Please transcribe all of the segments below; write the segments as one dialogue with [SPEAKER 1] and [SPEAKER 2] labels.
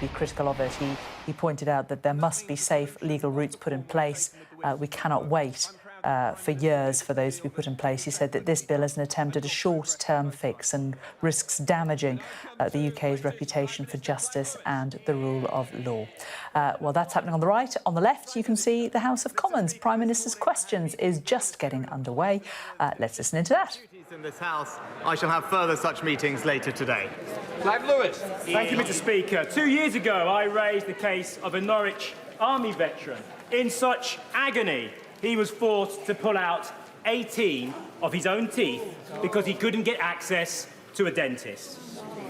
[SPEAKER 1] be critical of it. He pointed out that there must be safe legal routes put in place. We cannot wait for years for those to be put in place. He said that this bill is an attempt at a short-term fix and risks damaging the UK's reputation for justice and the rule of law. Well, that's happening on the right. On the left, you can see the House of Commons. Prime Minister's Questions is just getting underway. Let's listen into that.
[SPEAKER 2] In this House, I shall have further such meetings later today.
[SPEAKER 3] Clive Lewis.
[SPEAKER 4] Thank you, Mr. Speaker. 2 years ago, I raised the case of a Norwich Army veteran. In such agony, he was forced to pull out 18 of his own teeth because he couldn't get access to a dentist.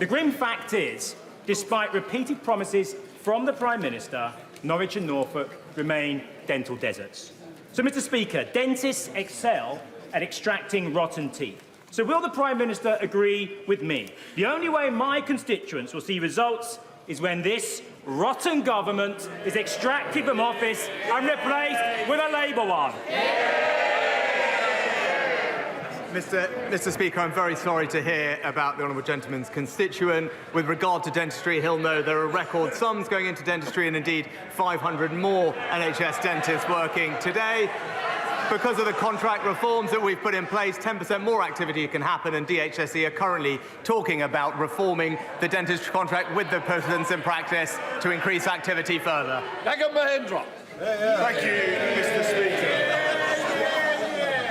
[SPEAKER 4] The grim fact is, despite repeated promises from the Prime Minister, Norwich and Norfolk remain dental deserts. So, Mr. Speaker, dentists excel at extracting rotten teeth. So will the Prime Minister agree with me? The only way my constituents will see results is when this rotten government is extracted from office and replaced with a Labour one.
[SPEAKER 2] Mr. Speaker, I'm very sorry to hear about the honourable gentleman's constituent. With regard to dentistry, he'll know there are record sums going into dentistry and indeed 500 more NHS dentists working today. Because of the contract reforms that we've put in place, 10% more activity can happen, and DHSE are currently talking about reforming the dentistry contract with the persons in practice to increase activity further.
[SPEAKER 3] Thank you, Mahendra.
[SPEAKER 5] Thank you, Mr. Speaker.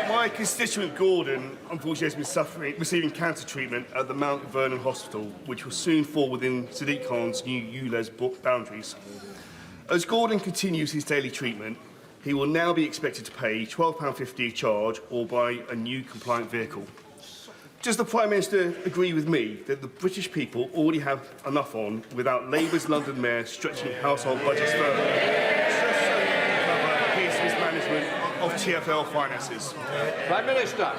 [SPEAKER 5] My constituent Gordon, unfortunately, has been receiving cancer treatment at the Mount Vernon Hospital, which will soon fall within Sadiq Khan's new ULEZ boundaries. As Gordon continues his daily treatment, he will now be expected to pay £12.50 charge or buy a new compliant vehicle. Does the Prime Minister agree with me that the British people already have enough on without Labour's London Mayor stretching household budgets further? His mismanagement of TfL finances.
[SPEAKER 3] Prime Minister.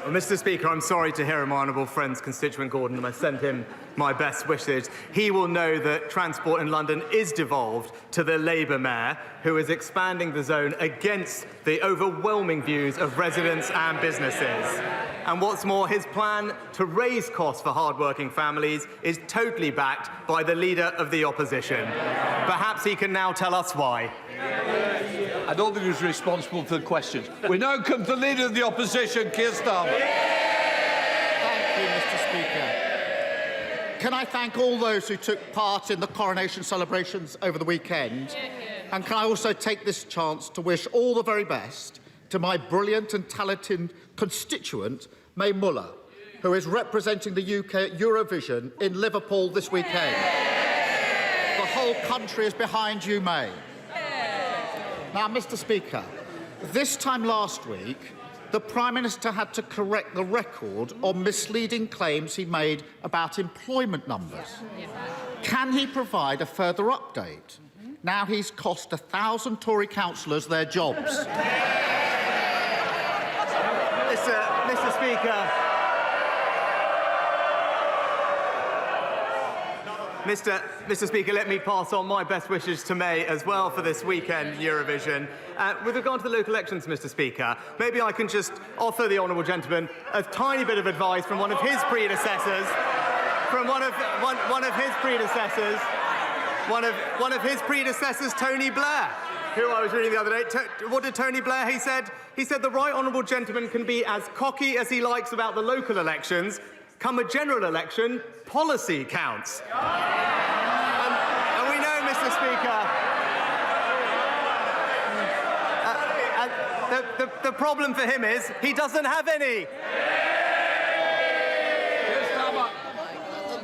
[SPEAKER 2] Well, Mr. Speaker, I'm sorry to hear of my honourable friend's constituent Gordon, and I send him my best wishes. He will know that transport in London is devolved to the Labour Mayor, who is expanding the zone against the overwhelming views of residents and businesses. And what's more, his plan to raise costs for hard-working families is totally backed by the Leader of the Opposition. Perhaps he can now tell us why.
[SPEAKER 3] I don't think he's responsible for the questions. We now come to the Leader of the Opposition, Keir Starmer.
[SPEAKER 6] Thank you, Mr. Speaker. Can I thank all those who took part in the coronation celebrations over the weekend? And can I also take this chance to wish all the very best to my brilliant and talented constituent, May Muller, who is representing the UK at Eurovision in Liverpool this weekend. The whole country is behind you, May. Now, Mr. Speaker, this time last week, the Prime Minister had to correct the record on misleading claims he made about employment numbers. Can he provide a further update? Now he's cost 1,000 Tory councillors their jobs.
[SPEAKER 2] Mr. Speaker. Mr. Speaker, let me pass on my best wishes to May as well for this weekend Eurovision. With regard to the local elections, Mr. Speaker, maybe I can just offer the honourable gentleman a tiny bit of advice from one of his predecessors, Tony Blair, who I was reading the other day. What did Tony Blair? He said the right honourable gentleman can be as cocky as he likes about the local elections. Come a general election, policy counts. And we know, Mr. Speaker, the problem for him is he doesn't have any.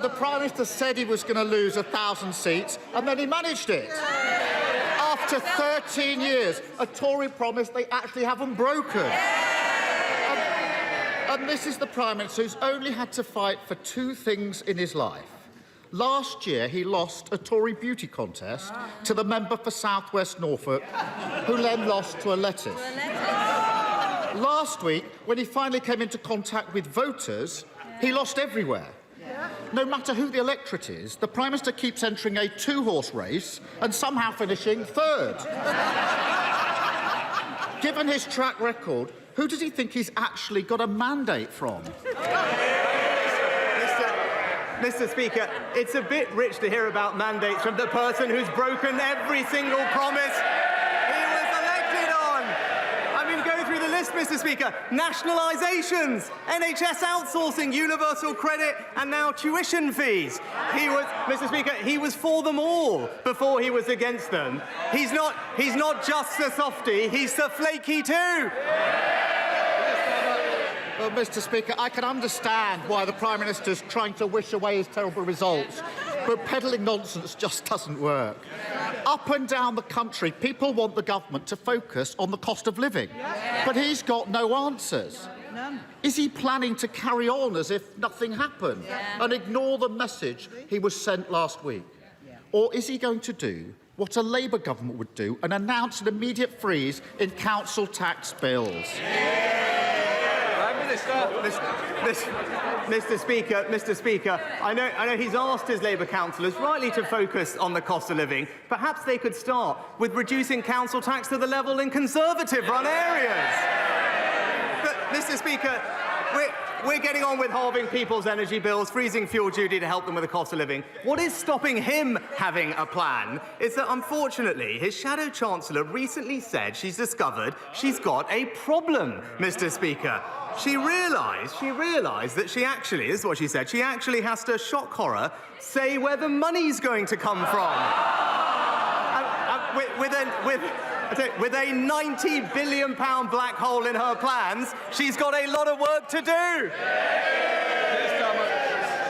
[SPEAKER 6] The Prime Minister said he was going to lose 1,000 seats, and then he managed it. After 13 years, a Tory promise they actually haven't broken. And this is the Prime Minister who's only had to fight for two things in his life. Last year, he lost a Tory beauty contest to the member for South West Norfolk, who then lost to a lettuce. Last week, when he finally came into contact with voters, he lost everywhere. No matter who the electorate is, the Prime Minister keeps entering a two-horse race and somehow finishing third. Given his track record, who does he think he's actually got a mandate from?
[SPEAKER 2] Mr. Speaker, it's a bit rich to hear about mandates from the person who's broken every single promise he was elected on. I mean, go through the list, Mr. Speaker. Nationalisations, NHS outsourcing, universal credit, and now tuition fees. Mr. Speaker, he was for them all before he was against them. He's not just the softy, he's the flaky too.
[SPEAKER 6] Well, Mr. Speaker, I can understand why the Prime Minister's trying to wish away his terrible results, but peddling nonsense just doesn't work. Up and down the country, people want the government to focus on the cost of living, but he's got no answers. Is he planning to carry on as if nothing happened and ignore the message he was sent last week? Or is he going to do what a Labour government would do and announce an immediate freeze in council tax bills?
[SPEAKER 2] Mr. Speaker, I know he's asked his Labour councillors rightly to focus on the cost of living. Perhaps they could start with reducing council tax to the level in Conservative-run areas. But, Mr. Speaker, we're getting on with halving people's energy bills, freezing fuel duty to help them with the cost of living. What is stopping him having a plan is that, unfortunately, his shadow chancellor recently said she's discovered she's got a problem, Mr. Speaker. She realised that she actually, this is what she said, she actually has to, shock horror, say where the money's going to come from. With a £90 billion black hole in her plans, she's got a lot of work to do.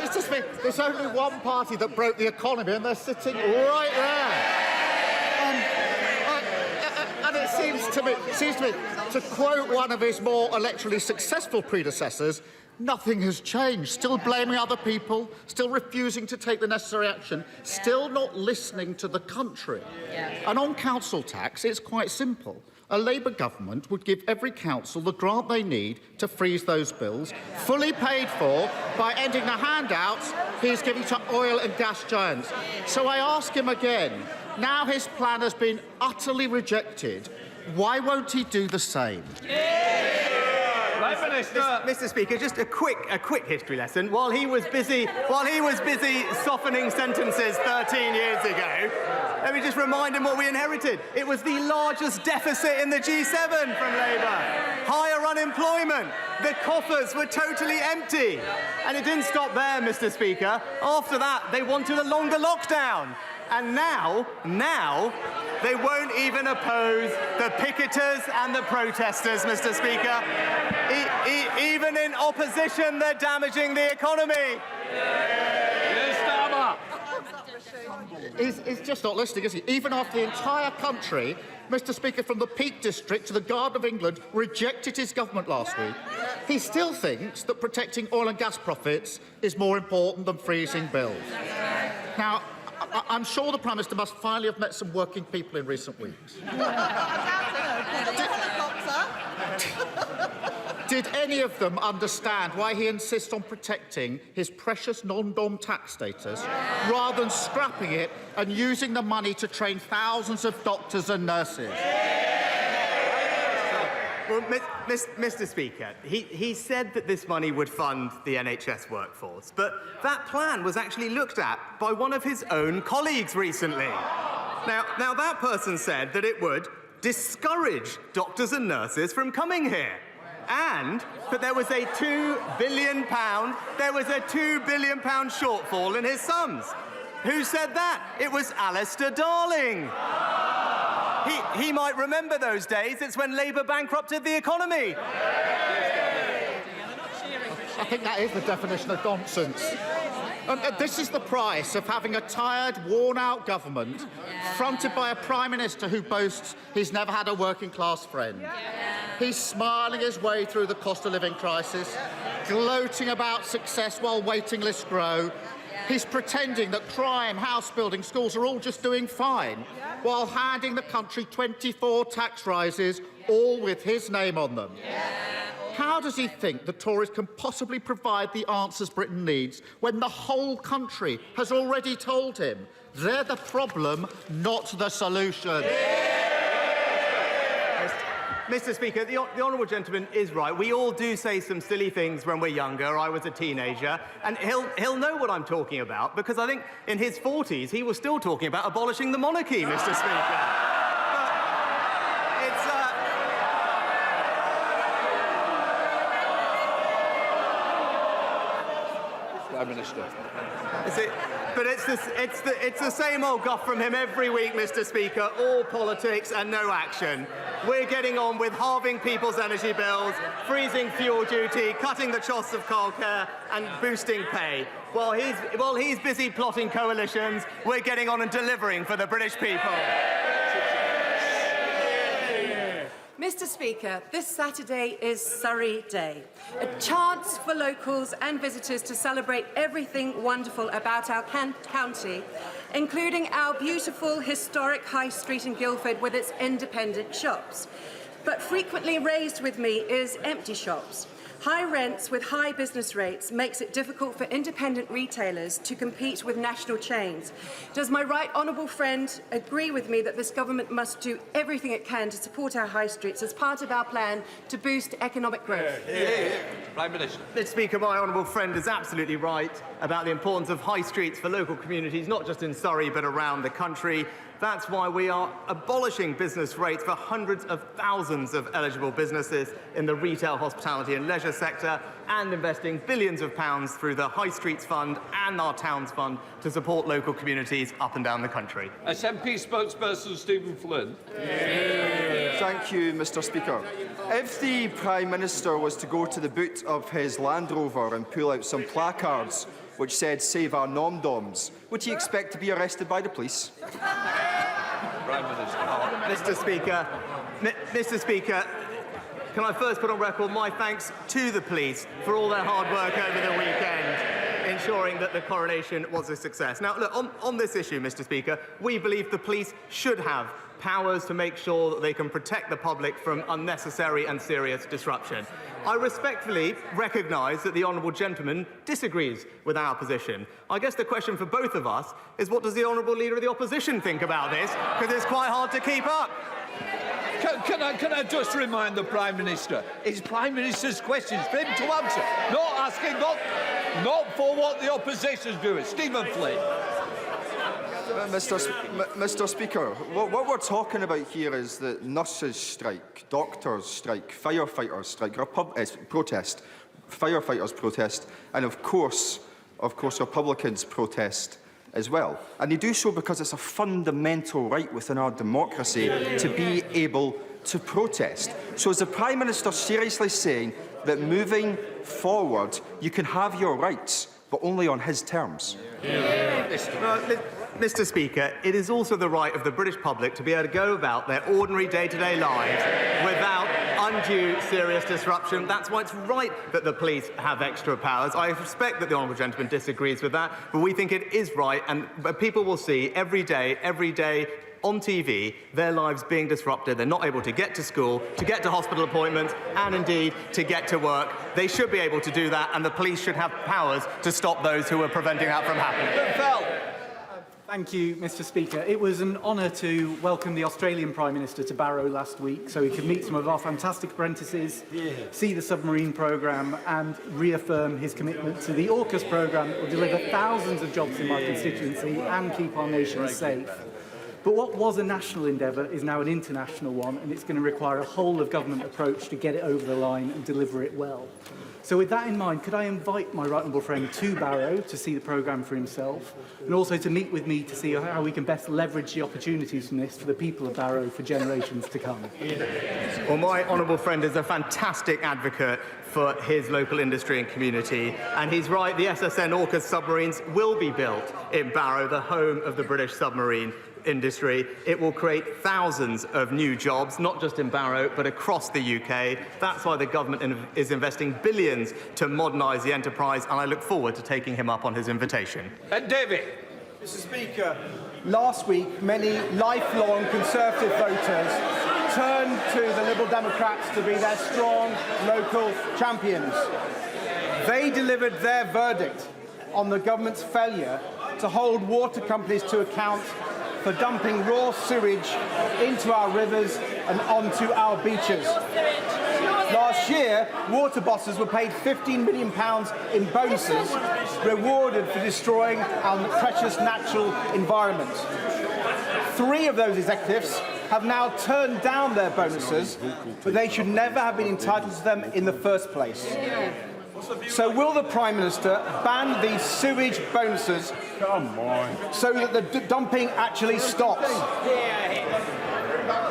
[SPEAKER 6] Mr. Speaker, there's only one party that broke the economy, and they're sitting right there. And it seems to me, to quote one of his more electorally successful predecessors, nothing has changed. Still blaming other people, still refusing to take the necessary action, still not listening to the country. And on council tax, it's quite simple. A Labour government would give every council the grant they need to freeze those bills, fully paid for by ending the handouts he's giving to oil and gas giants. So I ask him again, now his plan has been utterly rejected, why won't he do the same?
[SPEAKER 2] Mr. Speaker, just a quick history lesson. While he was busy softening sentences 13 years ago, let me just remind him what we inherited. It was the largest deficit in the G7 from Labour. Higher unemployment. The coffers were totally empty. And it didn't stop there, Mr. Speaker. After that, they wanted a longer lockdown. And now, they won't even oppose the picketers and the protesters, Mr. Speaker. Even in opposition, they're damaging the economy.
[SPEAKER 6] He's just not listening, is he? Even after the entire country, Mr. Speaker, from the Peak District to the Garden of England, rejected his government last week, he still thinks that protecting oil and gas profits is more important than freezing bills. Now, I'm sure the Prime Minister must finally have met some working people in recent weeks. Did any of them understand why he insists on protecting his precious non-dom tax status rather than scrapping it and using the money to train thousands of doctors and nurses?
[SPEAKER 2] Well, Mr. Speaker, he said that this money would fund the NHS workforce, but that plan was actually looked at by one of his own colleagues recently. Now that person said that it would discourage doctors and nurses from coming here, and that there was a £2 billion shortfall in his sums. Who said that? It was Alistair Darling. He might remember those days. It's when Labour bankrupted the economy.
[SPEAKER 6] I think that is the definition of nonsense. And this is the price of having a tired, worn-out government fronted by a Prime Minister who boasts he's never had a working-class friend. He's smiling his way through the cost of living crisis, gloating about success while waiting lists grow. He's pretending that crime, house building, schools are all just doing fine, while handing the country 24 tax rises, all with his name on them. How does he think the Tories can possibly provide the answers Britain needs when the whole country has already told him they're the problem, not the solution?
[SPEAKER 2] Mr. Speaker, the honourable gentleman is right. We all do say some silly things when we're younger. I was a teenager, and he'll know what I'm talking about, because I think in his 40s he was still talking about abolishing the monarchy, Mr. Speaker. But it's
[SPEAKER 3] Prime Minister.
[SPEAKER 2] It's the same old guff from him every week, Mr. Speaker. All politics and no action. We're getting on with halving people's energy bills, freezing fuel duty, cutting the costs of childcare, and boosting pay. While he's busy plotting coalitions, we're getting on and delivering for the British people.
[SPEAKER 7] Mr. Speaker, this Saturday is Surrey Day, a chance for locals and visitors to celebrate everything wonderful about our county, including our beautiful historic High Street in Guildford with its independent shops. But frequently raised with me is empty shops. High rents with high business rates makes it difficult for independent retailers to compete with national chains. Does my right honourable friend agree with me that this government must do everything it can to support our high streets as part of our plan to boost economic growth?
[SPEAKER 3] Prime Minister.
[SPEAKER 2] Mr. Speaker, my honourable friend is absolutely right about the importance of high streets for local communities, not just in Surrey but around the country. That's why we are abolishing business rates for hundreds of thousands of eligible businesses in the retail, hospitality and leisure sector, and investing billions of pounds through the High Streets Fund and our Towns Fund to support local communities up and down the country.
[SPEAKER 3] SNP spokesperson Stephen Flynn.
[SPEAKER 8] Thank you, Mr. Speaker. If the Prime Minister was to go to the boot of his Land Rover and pull out some placards which said "Save our nom-doms," would he expect to be arrested by the police?
[SPEAKER 3] Prime Minister.
[SPEAKER 2] Mr. Speaker, can I first put on record my thanks to the police for all their hard work over the weekend, ensuring that the coronation was a success. Now, look, on this issue, Mr. Speaker, we believe the police should have powers to make sure that they can protect the public from unnecessary and serious disruption. I respectfully recognise that the honourable gentleman disagrees with our position. I guess the question for both of us is, what does the honourable leader of the opposition think about this? Because it's quite hard to keep up.
[SPEAKER 3] Can I just remind the Prime Minister, it's Prime Minister's questions for him to answer, not for what the opposition's doing. Stephen Flynn.
[SPEAKER 8] Mr. Speaker, what we're talking about here is that nurses strike, doctors strike, firefighters strike, protest, firefighters protest, and of course Republicans protest as well. And they do so because it's a fundamental right within our democracy to be able to protest. So is the Prime Minister seriously saying that moving forward you can have your rights, but only on his terms?
[SPEAKER 2] Mr. Speaker, it is also the right of the British public to be able to go about their ordinary day-to-day lives without undue serious disruption. That's why it's right that the police have extra powers. I respect that the honourable gentleman disagrees with that, but we think it is right, and people will see every day on TV, their lives being disrupted. They're not able to get to school, to get to hospital appointments, and indeed to get to work. They should be able to do that, and the police should have powers to stop those who are preventing that from happening.
[SPEAKER 9] Thank you, Mr. Speaker. It was an honour to welcome the Australian Prime Minister to Barrow last week so he could meet some of our fantastic apprentices, see the submarine programme and reaffirm his commitment to the AUKUS programme that will deliver thousands of jobs in my constituency and keep our nation safe. But what was a national endeavour is now an international one, and it's going to require a whole-of-government approach to get it over the line and deliver it well. So with that in mind, could I invite my right honourable friend to Barrow to see the programme for himself, and also to meet with me to see how we can best leverage the opportunities from this for the people of Barrow for generations to come?
[SPEAKER 2] Well, my honourable friend is a fantastic advocate for his local industry and community, and he's right, the SSN AUKUS submarines will be built in Barrow, the home of the British submarine industry. It will create thousands of new jobs, not just in Barrow, but across the UK. That's why the government is investing billions to modernise the enterprise, and I look forward to taking him up on his invitation.
[SPEAKER 3] And David.
[SPEAKER 10] Mr. Speaker, last week, many lifelong Conservative voters turned to the Liberal Democrats to be their strong local champions. They delivered their verdict on the government's failure to hold water companies to account for dumping raw sewage into our rivers and onto our beaches. Last year, water bosses were paid £15 million in bonuses, rewarded for destroying our precious natural environment. 3 of those executives have now turned down their bonuses, but they should never have been entitled to them in the first place. So will the Prime Minister ban these sewage bonuses so that the dumping actually stops?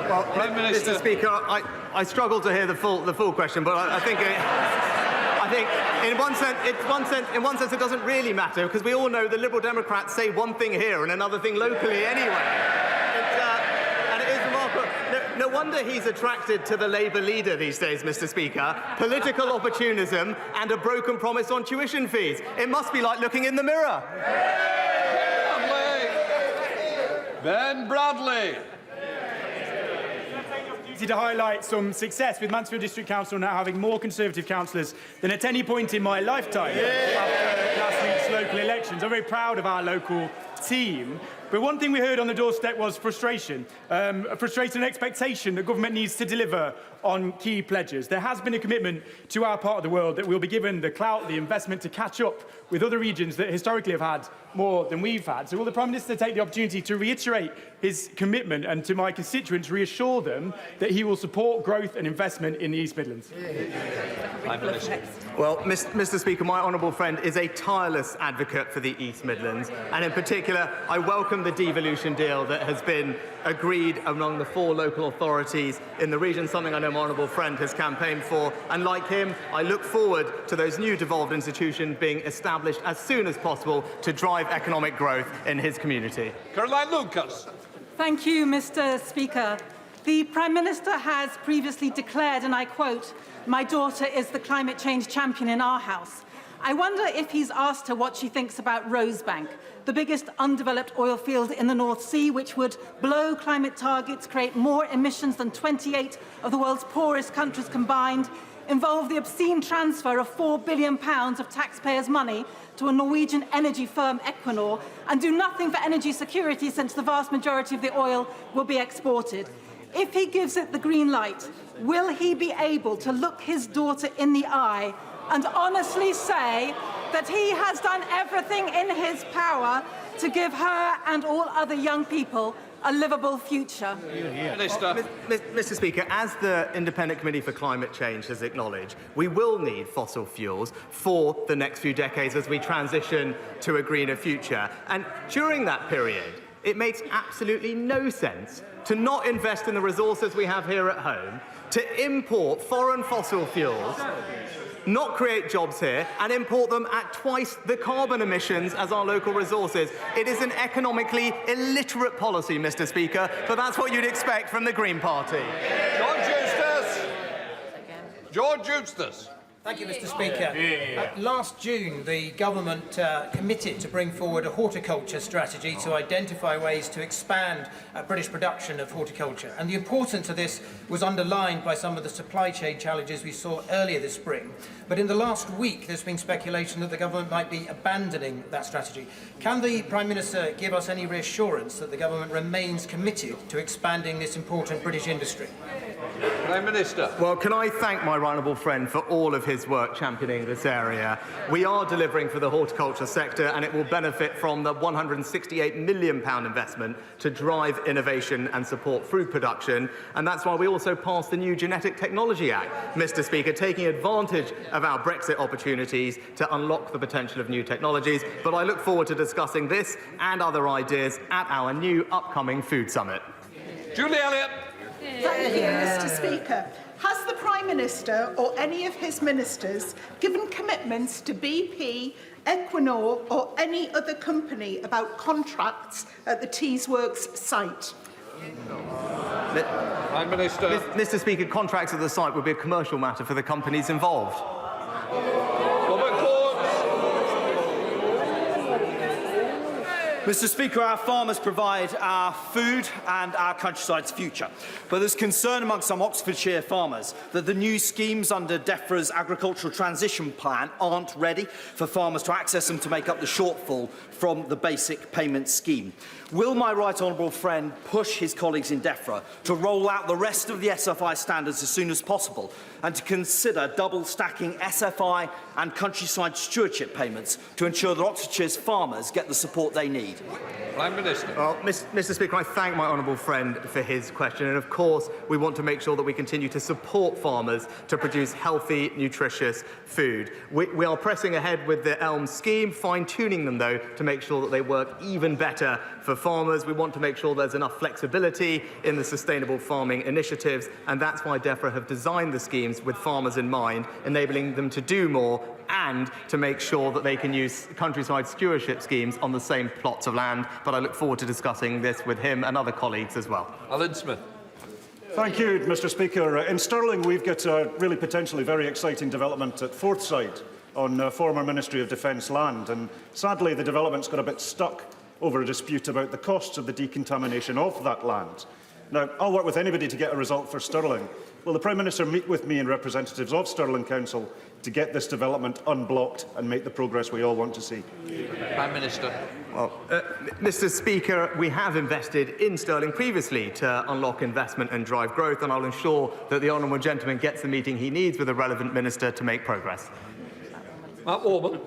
[SPEAKER 2] Well, Mr. Speaker, I struggle to hear the full question, but I think in one sense it doesn't really matter, because we all know the Liberal Democrats say one thing here and another thing locally anyway. And it is remarkable. No wonder he's attracted to the Labour leader these days, Mr. Speaker. Political opportunism and a broken promise on tuition fees. It must be like looking in the mirror.
[SPEAKER 3] Ben Bradley.
[SPEAKER 4] To highlight some success, with Mansfield District Council now having more Conservative councillors than at any point in my lifetime after last week's local elections. I'm very proud of our local team. But one thing we heard on the doorstep was frustration. A frustration and expectation that government needs to deliver on key pledges. There has been a commitment to our part of the world that we'll be given the clout, the investment to catch up with other regions that historically have had more than we've had. So will the Prime Minister take the opportunity to reiterate his commitment and to my constituents reassure them that he will support growth and investment in the East Midlands?
[SPEAKER 2] Well, Mr. Speaker, my honourable friend is a tireless advocate for the East Midlands, and in particular, I welcome the devolution deal that has been agreed among the 4 local authorities in the region, something I know my honourable friend has campaigned for. And like him, I look forward to those new devolved institutions being established as soon as possible to drive economic growth in his community.
[SPEAKER 3] Caroline Lucas.
[SPEAKER 11] Thank you, Mr. Speaker. The Prime Minister has previously declared, and I quote, "My daughter is the climate change champion in our house." I wonder if he's asked her what she thinks about Rosebank, the biggest undeveloped oil field in the North Sea, which would blow climate targets, create more emissions than 28 of the world's poorest countries combined, involve the obscene transfer of £4 billion of taxpayers' money to a Norwegian energy firm, Equinor, and do nothing for energy security since the vast majority of the oil will be exported. If he gives it the green light, will he be able to look his daughter in the eye and honestly say that he has done everything in his power to give her and all other young people a livable future?
[SPEAKER 3] Minister.
[SPEAKER 2] Mr. Speaker, as the Independent Committee for Climate Change has acknowledged, we will need fossil fuels for the next few decades as we transition to a greener future. And during that period, it makes absolutely no sense to not invest in the resources we have here at home, to import foreign fossil fuels, not create jobs here, and import them at twice the carbon emissions as our local resources. It is an economically illiterate policy, Mr. Speaker, but that's what you'd expect from the Green Party.
[SPEAKER 3] George Eustace.
[SPEAKER 12] Thank you, Mr. Speaker. Last June, the government committed to bring forward a horticulture strategy to identify ways to expand British production of horticulture. And the importance of this was underlined by some of the supply chain challenges we saw earlier this spring. But in the last week, there's been speculation that the government might be abandoning that strategy. Can the Prime Minister give us any reassurance that the government remains committed to expanding this important British industry?
[SPEAKER 3] Prime Minister.
[SPEAKER 2] Well, can I thank my honourable friend for all of his work championing this area. We are delivering for the horticulture sector, and it will benefit from the £168 million investment to drive innovation and support fruit production. And that's why we also passed the new Genetic Technology Act, Mr. Speaker, taking advantage of our Brexit opportunities to unlock the potential of new technologies. But I look forward to discussing this and other ideas at our new upcoming food summit.
[SPEAKER 3] Julie Elliott.
[SPEAKER 13] Thank you, Mr. Speaker. Has the Prime Minister or any of his ministers given commitments to BP, Equinor or any other company about contracts at the Teesworks site?
[SPEAKER 3] Prime Minister.
[SPEAKER 2] Mr. Speaker, contracts at the site would be a commercial matter for the companies involved.
[SPEAKER 14] Mr. Speaker, our farmers provide our food and our countryside's future. But there's concern among some Oxfordshire farmers that the new schemes under DEFRA's Agricultural Transition Plan aren't ready for farmers to access them to make up the shortfall from the basic payment scheme. Will my right honourable friend push his colleagues in DEFRA to roll out the rest of the SFI standards as soon as possible and to consider double stacking SFI and countryside stewardship payments to ensure that Oxfordshire's farmers get the support they need?
[SPEAKER 3] Prime Minister.
[SPEAKER 2] Well, Mr. Speaker, I thank my honourable friend for his question, and of course we want to make sure that we continue to support farmers to produce healthy, nutritious food. We are pressing ahead with the ELM scheme, fine-tuning them though to make sure that they work even better for farmers. We want to make sure there's enough flexibility in the sustainable farming initiatives, and that's why DEFRA have designed the schemes with farmers in mind, enabling them to do more and to make sure that they can use countryside stewardship schemes on the same plots of land. But I look forward to discussing this with him and other colleagues as well.
[SPEAKER 3] Alan Smith.
[SPEAKER 15] Thank you, Mr. Speaker. In Stirling, we've got a really potentially very exciting development at Forthside on former Ministry of Defence land, and sadly the development's got a bit stuck over a dispute about the costs of the decontamination of that land. Now, I'll work with anybody to get a result for Stirling. Will the Prime Minister meet with me and representatives of Stirling Council to get this development unblocked and make the progress we all want to see?
[SPEAKER 3] Prime Minister.
[SPEAKER 2] Well, Mr. Speaker, we have invested in Stirling previously to unlock investment and drive growth, and I'll ensure that the honourable gentleman gets the meeting he needs with the relevant minister to make progress.
[SPEAKER 3] Mark Warburton.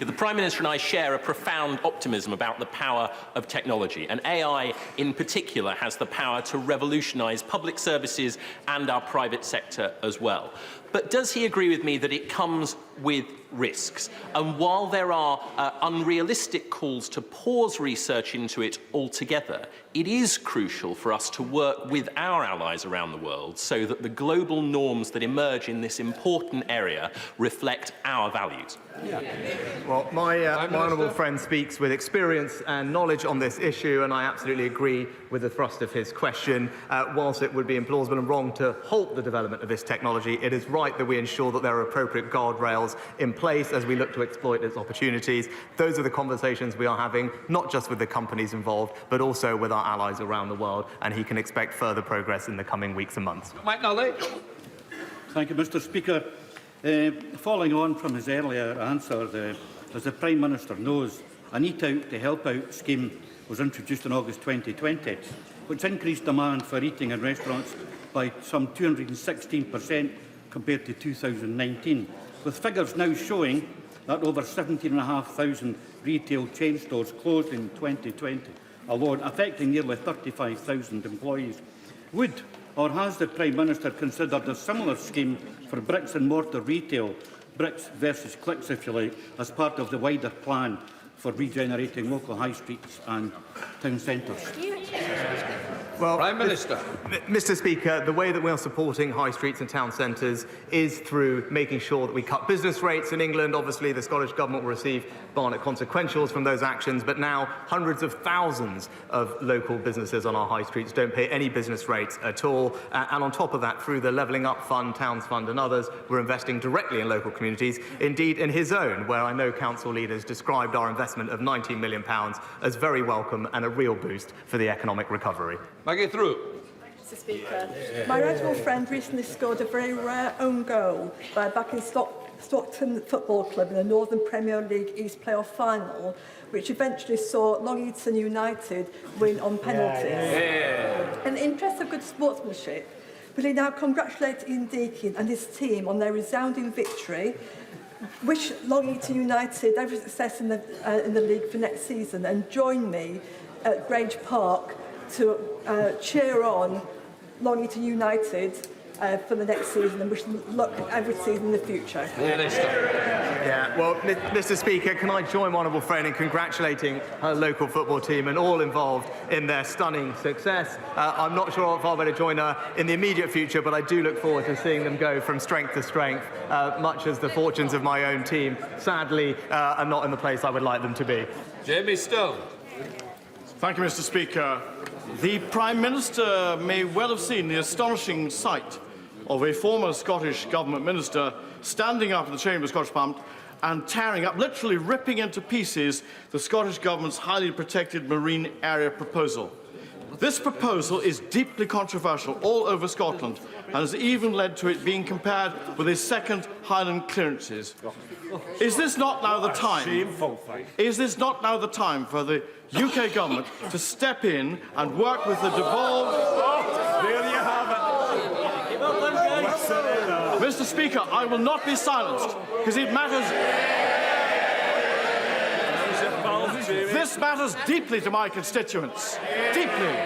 [SPEAKER 16] The Prime Minister and I share a profound optimism about the power of technology, and AI in particular has the power to revolutionise public services and our private sector as well. But does he agree with me that it comes with risks? And while there are unrealistic calls to pause research into it altogether, it is crucial for us to work with our allies around the world so that the global norms that emerge in this important area reflect our values.
[SPEAKER 2] Well, my honourable friend speaks with experience and knowledge on this issue, and I absolutely agree with the thrust of his question. Whilst it would be implausible and wrong to halt the development of this technology, it is right that we ensure that there are appropriate guardrails in place as we look to exploit its opportunities. Those are the conversations we are having, not just with the companies involved, but also with our allies around the world, and he can expect further progress in the coming weeks and months.
[SPEAKER 3] Mike Nolly.
[SPEAKER 17] Thank you, Mr. Speaker. Following on from his earlier answer, as the Prime Minister knows, an Eat Out to Help Out scheme was introduced in August 2020, which increased demand for eating in restaurants by some 216% compared to 2019, with figures now showing that over 17,500 retail chain stores closed in 2020 alone, affecting nearly 35,000 employees. Would or has the Prime Minister considered a similar scheme for bricks and mortar retail, bricks versus clicks if you like, as part of the wider plan for regenerating local high streets and town centres?
[SPEAKER 2] Well,
[SPEAKER 3] Prime Minister.
[SPEAKER 2] Mr. Speaker, the way that we are supporting high streets and town centres is through making sure that we cut business rates in England. Obviously, the Scottish Government will receive Barnett consequentials from those actions, but now hundreds of thousands of local businesses on our high streets don't pay any business rates at all. And on top of that, through the Levelling Up Fund, Towns Fund and others, we're investing directly in local communities. Indeed, in his own, where I know council leaders described our investment of £19 million as very welcome and a real boost for the economic recovery.
[SPEAKER 3] Maggie Through.
[SPEAKER 18] Mr. Speaker, my right friend recently scored a very rare own goal by backing Stockton Football Club in the Northern Premier League East Playoff Final, which eventually saw Long Eaton United win on penalties. In the interest of good sportsmanship, will he now congratulate Ian Deakin and his team on their resounding victory, wish Long Eaton United every success in the league for next season, and join me at Grange Park to cheer on Long Eaton United for the next season and wish them luck every season in the future?
[SPEAKER 2] Yeah, well, Mr. Speaker, can I join my honourable friend in congratulating her local football team and all involved in their stunning success. I'm not sure if I'll be able to join her in the immediate future, but I do look forward to seeing them go from strength to strength, much as the fortunes of my own team, sadly, are not in the place I would like them to be.
[SPEAKER 3] Jamie Stone.
[SPEAKER 19] Thank you, Mr. Speaker. The Prime Minister may well have seen the astonishing sight of a former Scottish Government Minister standing up in the Chamber of Scottish Parliament and tearing up, literally ripping into pieces, the Scottish Government's highly protected marine area proposal. This proposal is deeply controversial all over Scotland and has even led to it being compared with his second Highland clearances. Is this not now the time? Is this not now the time for the UK Government to step in and work with the devolved...
[SPEAKER 4] There you have it.
[SPEAKER 19] Mr. Speaker, I will not be silenced because it matters... This matters deeply to my constituents. Deeply.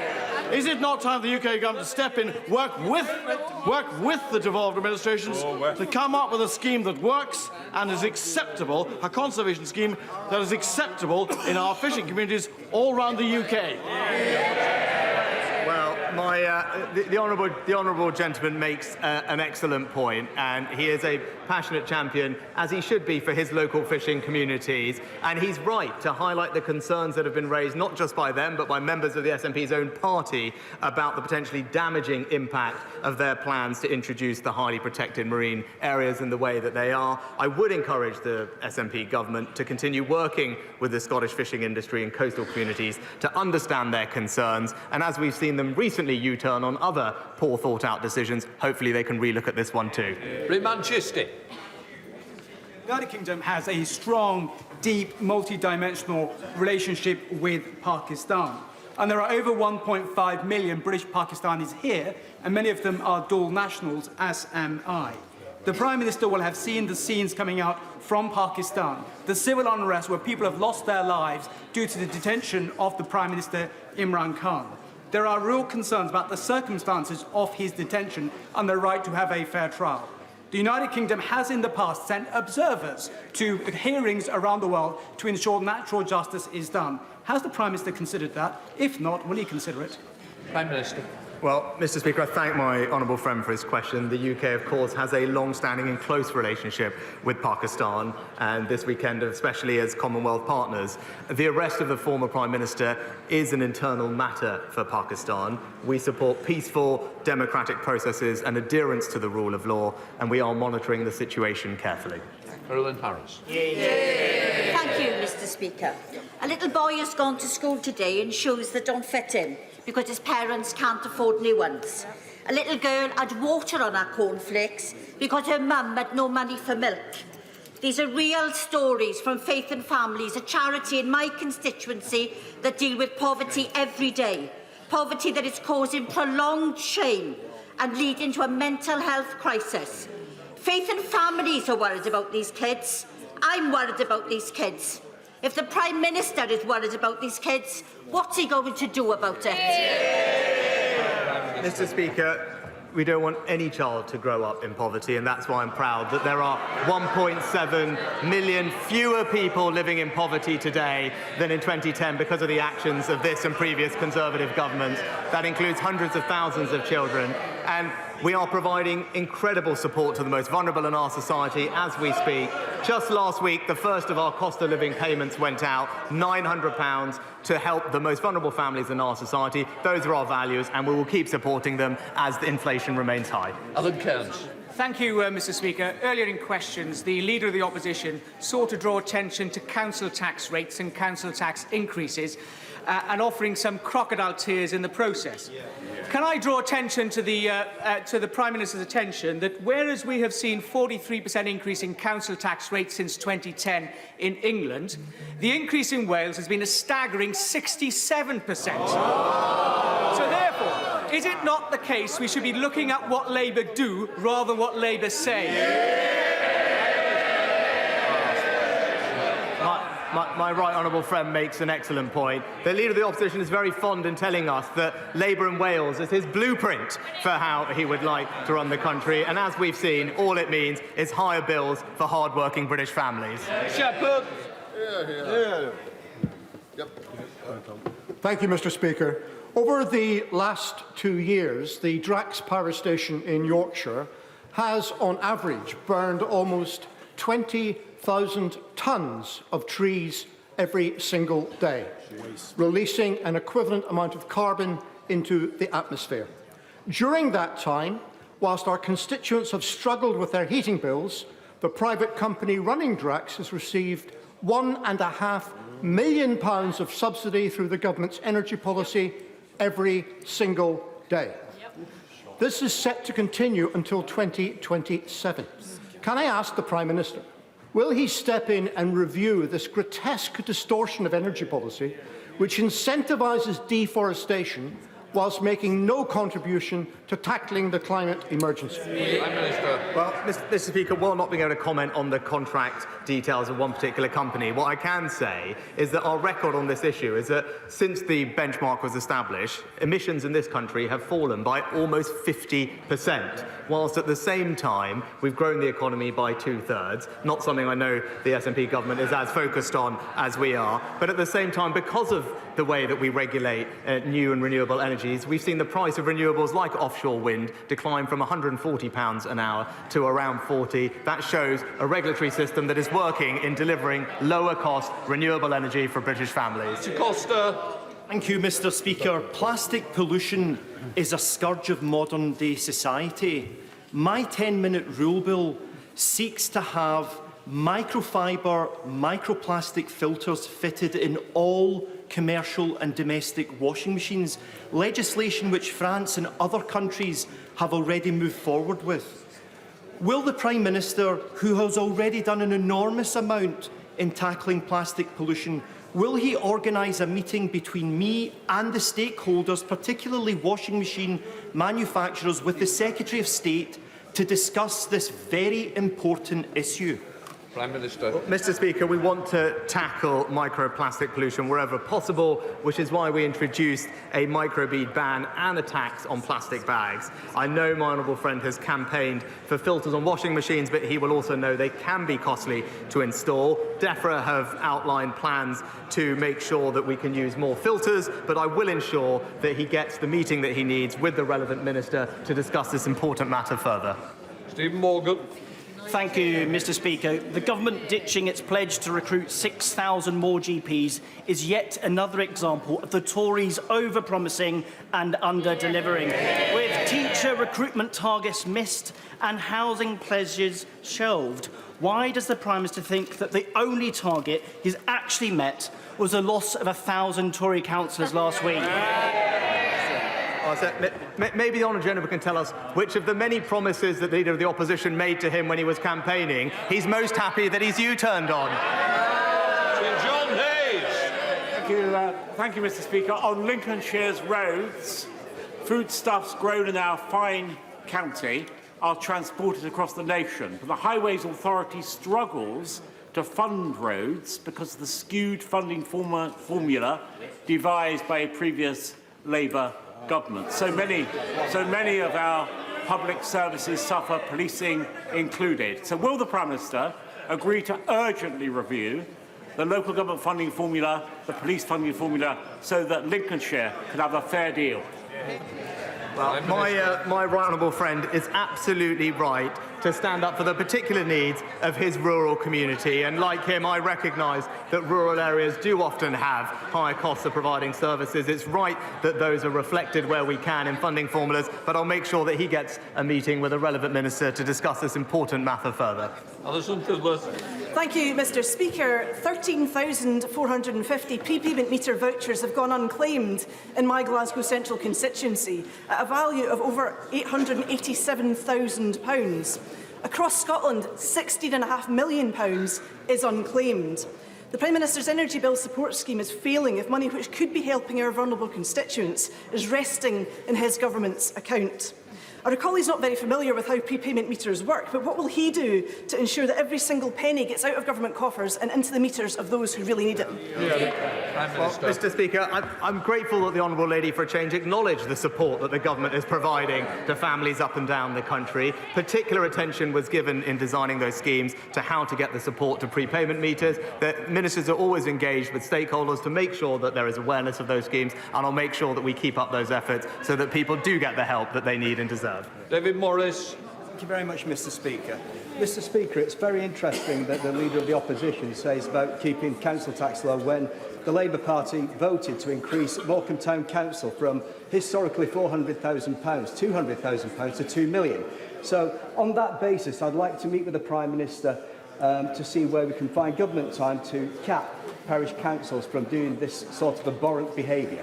[SPEAKER 19] Is it not time for the UK government to step in, work with the devolved administrations to come up with a scheme that works and is acceptable, a conservation scheme that is acceptable in our fishing communities all around the UK?
[SPEAKER 2] Well, the honourable gentleman makes an excellent point, and he is a passionate champion, as he should be, for his local fishing communities. And he's right to highlight the concerns that have been raised, not just by them, but by members of the SNP's own party, about the potentially damaging impact of their plans to introduce the highly protected marine areas in the way that they are. I would encourage the SNP government to continue working with the Scottish fishing industry and coastal communities to understand their concerns, and as we've seen them recently U-turn on other poor thought-out decisions, hopefully they can relook at this one too.
[SPEAKER 3] Manchester.
[SPEAKER 9] The United Kingdom has a strong, deep, multi-dimensional relationship with Pakistan. And there are over 1.5 million British Pakistanis here, and many of them are dual nationals, as am I. The Prime Minister will have seen the scenes coming out from Pakistan, the civil unrest where people have lost their lives due to the detention of the Prime Minister, Imran Khan. There are real concerns about the circumstances of his detention and the right to have a fair trial. The United Kingdom has in the past sent observers to hearings around the world to ensure natural justice is done. Has the Prime Minister considered that? If not, will he consider it?
[SPEAKER 3] Prime Minister.
[SPEAKER 2] Well, Mr. Speaker, I thank my honourable friend for his question. The UK, of course, has a long-standing and close relationship with Pakistan, and this weekend, especially as Commonwealth partners. The arrest of the former Prime Minister is an internal matter for Pakistan. We support peaceful, democratic processes and adherence to the rule of law, and we are monitoring the situation carefully.
[SPEAKER 3] Carolyn Harris.
[SPEAKER 20] Thank you, Mr. Speaker. A little boy has gone to school today in shoes that don't fit him because his parents can't afford new ones. A little girl had water on her cornflakes because her mum had no money for milk. These are real stories from Faith and Families, a charity in my constituency that deal with poverty every day. Poverty that is causing prolonged shame and leading to a mental health crisis. Faith and Families are worried about these kids. I'm worried about these kids. If the Prime Minister is worried about these kids, what's he going to do about it?
[SPEAKER 2] Mr. Speaker, we don't want any child to grow up in poverty, and that's why I'm proud that there are 1.7 million fewer people living in poverty today than in 2010 because of the actions of this and previous Conservative governments. That includes hundreds of thousands of children. And we are providing incredible support to the most vulnerable in our society as we speak. Just last week, the first of our cost of living payments went out, £900 to help the most vulnerable families in our society. Those are our values, and we will keep supporting them as the inflation remains high.
[SPEAKER 3] Alan Cairns.
[SPEAKER 21] Thank you, Mr. Speaker. Earlier in questions, the Leader of the Opposition sought to draw attention to council tax rates and council tax increases and offering some crocodile tears in the process. Can I draw attention to the Prime Minister's attention that whereas we have seen 43% increase in council tax rates since 2010 in England, the increase in Wales has been a staggering 67%. So therefore, is it not the case we should be looking at what Labour do rather than what Labour say?
[SPEAKER 2] My right honourable friend makes an excellent point. The Leader of the Opposition is very fond in telling us that Labour in Wales is his blueprint for how he would like to run the country. And as we've seen, all it means is higher bills for hard-working British families.
[SPEAKER 3] Shepherd.
[SPEAKER 22] Thank you, Mr. Speaker. Over the last 2 years, the Drax power station in Yorkshire has, on average, burned almost 20,000 tonnes of trees every single day, releasing an equivalent amount of carbon into the atmosphere. During that time, whilst our constituents have struggled with their heating bills, the private company running Drax has received £1.5 million of subsidy through the government's energy policy every single day. This is set to continue until 2027. Can I ask the Prime Minister, will he step in and review this grotesque distortion of energy policy, which incentivises deforestation whilst making no contribution to tackling the climate emergency?
[SPEAKER 2] Prime Minister. Well, Mr. Speaker, while not being able to comment on the contract details of one particular company, what I can say is that our record on this issue is that since the benchmark was established, emissions in this country have fallen by almost 50%, whilst at the same time we've grown the economy by 2/3, not something I know the SNP government is as focused on as we are, but at the same time, because of the way that we regulate new and renewable energies, we've seen the price of renewables like offshore wind decline from £140 an hour to around 40. That shows a regulatory system that is working in delivering lower cost renewable energy for British families.
[SPEAKER 14] Mr. Costa. Thank you, Mr. Speaker. Plastic pollution is a scourge of modern-day society. My 10-minute rule bill seeks to have microfibre, microplastic filters fitted in all commercial and domestic washing machines, legislation which France and other countries have already moved forward with. Will the Prime Minister, who has already done an enormous amount in tackling plastic pollution, will he organise a meeting between me and the stakeholders, particularly washing machine manufacturers, with the Secretary of State to discuss this very important issue?
[SPEAKER 2] Prime Minister. Well, Mr. Speaker, we want to tackle microplastic pollution wherever possible, which is why we introduced a microbead ban and a tax on plastic bags. I know my honourable friend has campaigned for filters on washing machines, but he will also know they can be costly to install. DEFRA have outlined plans to make sure that we can use more filters, but I will ensure that he gets the meeting that he needs with the relevant minister to discuss this important matter further.
[SPEAKER 3] Stephen Morgan.
[SPEAKER 1] Thank you, Mr. Speaker. The government ditching its pledge to recruit 6,000 more GPs is yet another example of the Tories over-promising and under-delivering, with teacher recruitment targets missed and housing pledges shelved. Why does the Prime Minister think that the only target he's actually met was the loss of 1,000 Tory councillors last week?
[SPEAKER 2] Maybe the Honourable Gentleman can tell us which of the many promises that the Leader of the Opposition made to him when he was campaigning he's most happy that he's U-turned on.
[SPEAKER 3] John Hayes.
[SPEAKER 4] Thank you, Mr. Speaker. On Lincolnshire's roads, foodstuffs grown in our fine county are transported across the nation. But the Highways Authority struggles to fund roads because of the skewed funding formula devised by a previous Labour government. So many of our public services suffer, policing included. So will the Prime Minister agree to urgently review the local government funding formula, the police funding formula, so that Lincolnshire can have a fair deal?
[SPEAKER 2] Well, my right honourable friend is absolutely right to stand up for the particular needs of his rural community. And like him, I recognise that rural areas do often have higher costs of providing services. It's right that those are reflected where we can in funding formulas, but I'll make sure that he gets a meeting with a relevant minister to discuss this important matter further.
[SPEAKER 5] Thank you, Mr. Speaker. 13,450 prepayment meter vouchers have gone unclaimed in my Glasgow Central constituency at a value of over £887,000. Across Scotland, £16.5 million is unclaimed. The Prime Minister's Energy Bill Support Scheme is failing if money which could be helping our vulnerable constituents is resting in his government's account. I recall he's not very familiar with how prepayment meters work, but what will he do to ensure that every single penny gets out of government coffers and into the meters of those who really need it?
[SPEAKER 2] Well, Mr. Speaker, I'm grateful that the Honourable Lady for a Change acknowledged the support that the government is providing to families up and down the country. Particular attention was given in designing those schemes to how to get the support to prepayment meters. The ministers are always engaged with stakeholders to make sure that there is awareness of those schemes, and I'll make sure that we keep up those efforts so that people do get the help that they need and deserve.
[SPEAKER 3] David Morris.
[SPEAKER 10] Thank you very much, Mr. Speaker. Mr. Speaker, it's very interesting that the Leader of the Opposition says about keeping council tax low when the Labour Party voted to increase Morecambe Town Council from historically £400,000, £200,000 to £2 million. So on that basis, I'd like to meet with the Prime Minister to see where we can find government time to cap parish councils from doing this sort of abhorrent behaviour.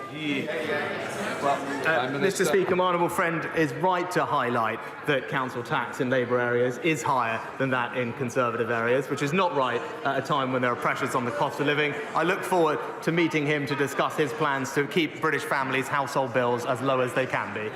[SPEAKER 2] Mr. Speaker, my honourable friend is right to highlight that council tax in Labour areas is higher than that in Conservative areas, which is not right at a time when there are pressures on the cost of living. I look forward to meeting him to discuss his plans to keep British families' household bills as low as they can be.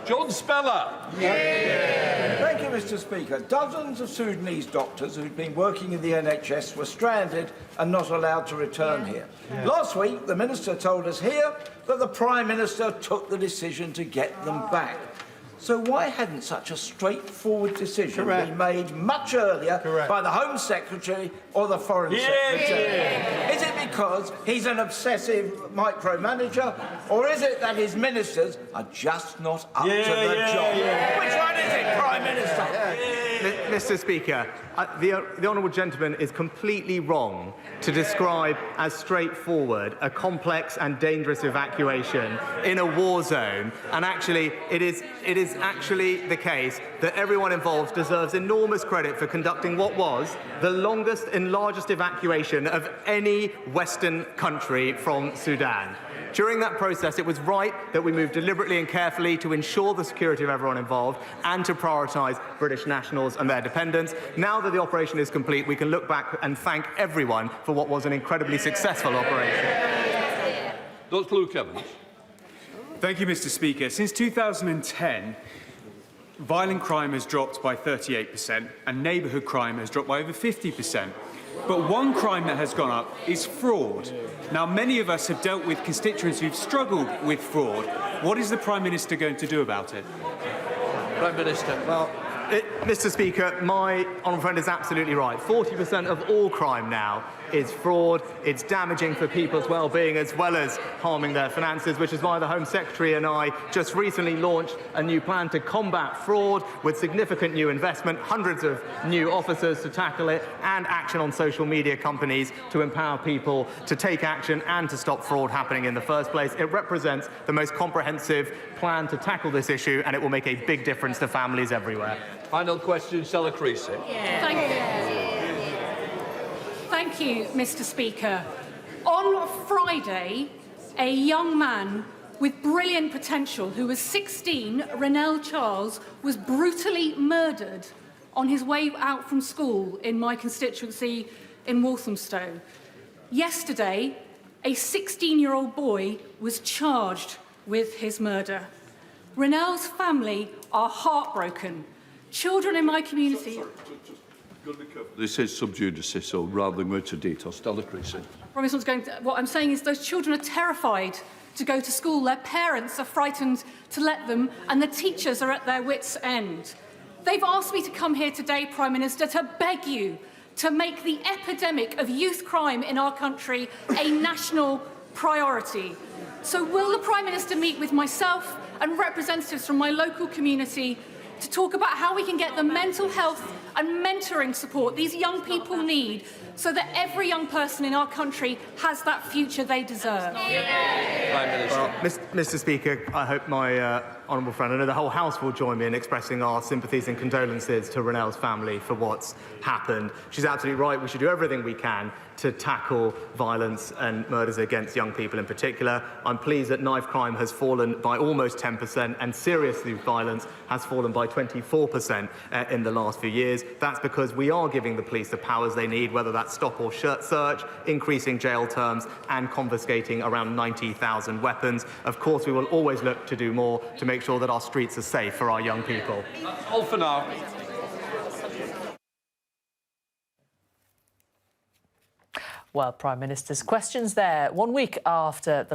[SPEAKER 3] John Speller.
[SPEAKER 6] Thank you, Mr. Speaker. Dozens of Sudanese doctors who'd been working in the NHS were stranded and not allowed to return here. Last week, the Minister told us here that the Prime Minister took the decision to get them back. So why hadn't such a straightforward decision been made much earlier by the Home Secretary or the Foreign Secretary? Is it because he's an obsessive micromanager, or is it that his ministers are just not up to the job? Which one is it, Prime Minister?
[SPEAKER 2] Mr. Speaker, the honourable gentleman is completely wrong to describe as straightforward a complex and dangerous evacuation in a war zone. And actually, it is actually the case that everyone involved deserves enormous credit for conducting what was the longest and largest evacuation of any Western country from Sudan. During that process, it was right that we moved deliberately and carefully to ensure the security of everyone involved and to prioritise British nationals and their dependents. Now that the operation is complete, we can look back and thank everyone for what was an incredibly successful operation.
[SPEAKER 3] Dr. Luke Evans.
[SPEAKER 4] Thank you, Mr. Speaker. Since 2010, violent crime has dropped by 38% and neighbourhood crime has dropped by over 50%. But one crime that has gone up is fraud. Now, many of us have dealt with constituents who've struggled with fraud. What is the Prime Minister going to do about it?
[SPEAKER 3] Prime Minister.
[SPEAKER 2] Well, Mr. Speaker, my honourable friend is absolutely right. 40% of all crime now is fraud. It's damaging for people's well-being as well as harming their finances, which is why the Home Secretary and I just recently launched a new plan to combat fraud with significant new investment, hundreds of new officers to tackle it, and action on social media companies to empower people to take action and to stop fraud happening in the first place. It represents the most comprehensive plan to tackle this issue, and it will make a big difference to families everywhere.
[SPEAKER 3] Final question, Sir Keir Starmer.
[SPEAKER 7] Thank you, Mr. Speaker. On Friday, a young man with brilliant potential who was 16, Renell Charles, was brutally murdered on his way out from school in my constituency in Walthamstow. Yesterday, a 16-year-old boy was charged with his murder. Renell's family are heartbroken. Children in my community...
[SPEAKER 3] This is sub judice, so rather than go into detail, Stella Creasy.
[SPEAKER 7] What I'm saying is those children are terrified to go to school. Their parents are frightened to let them, and the teachers are at their wits' end. They've asked me to come here today, Prime Minister, to beg you to make the epidemic of youth crime in our country a national priority. So will the Prime Minister meet with myself and representatives from my local community to talk about how we can get the mental health and mentoring support these young people need so that every young person in our country has that future they deserve?
[SPEAKER 2] Well, Mr. Speaker, I hope my honourable friend, I know the whole House will join me in expressing our sympathies and condolences to Renell's family for what's happened. She's absolutely right. We should do everything we can to tackle violence and murders against young people in particular. I'm pleased that knife crime has fallen by almost 10% and serious youth violence has fallen by 24% in the last few years. That's because we are giving the police the powers they need, whether that's stop or search, increasing jail terms and confiscating around 90,000 weapons. Of course, we will always look to do more to make sure that our streets are safe for our young people.
[SPEAKER 3] All for now.
[SPEAKER 23] Well, Prime Minister's questions there 1 week after the